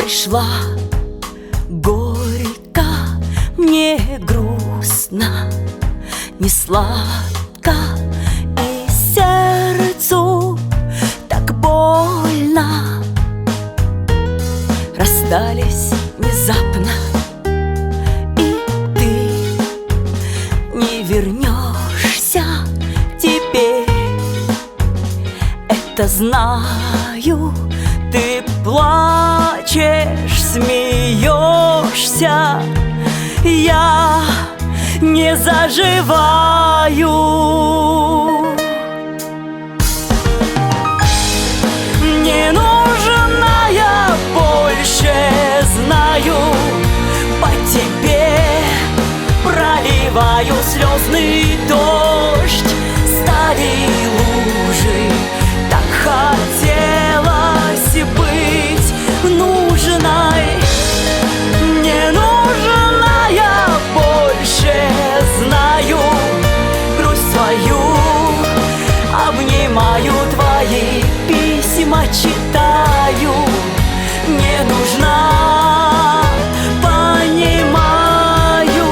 пришла, горько, мне грустно, не сладко, и сердцу так больно. Расстались внезапно, и ты не вернешься теперь. Это знаю, ты плачешь, смеешься, я не заживаю. Не нужна я больше, знаю, по тебе проливаю слезный дождь. Стали лужи, так хотелось быть нужной. Не нужна я больше, знаю, грусть свою обнимаю, твои письма читаю. Не нужна, понимаю.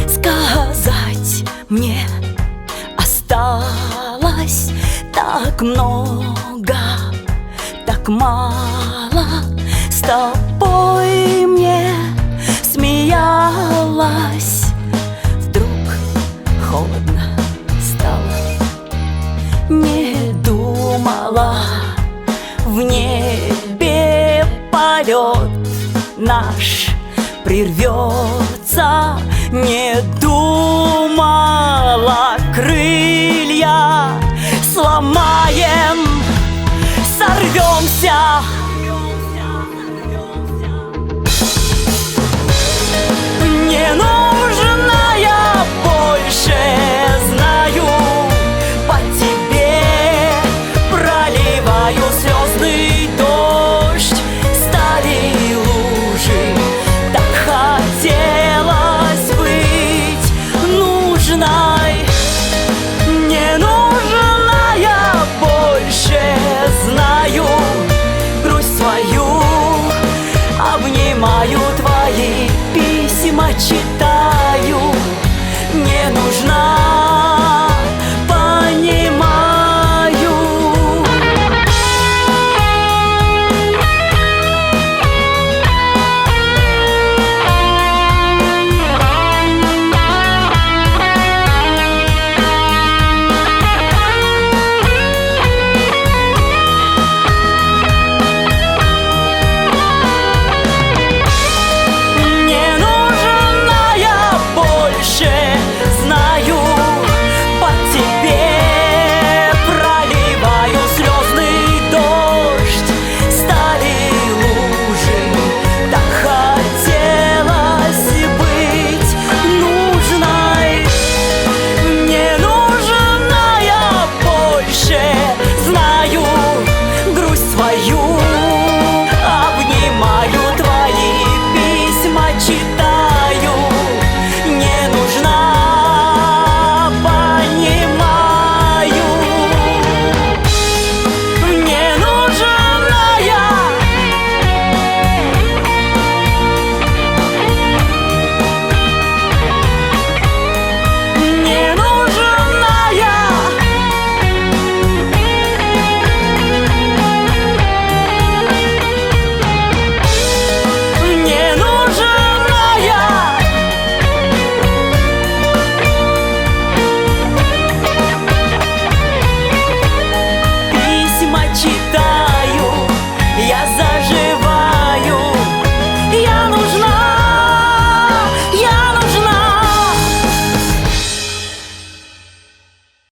Сказать мне осталось так много, так мало. С тобой мне смеялась, вдруг холодно стало. Не думала, в небе полет наш прервется. Не думала, крылья сломаем, сорвемся. Не нужна я больше, знаю, по тебе проливаю слезный дождь. Стали лужи, так хотелось быть нужной. Не нужна я больше, знаю, грусть свою обнимаю, твои письма читаю.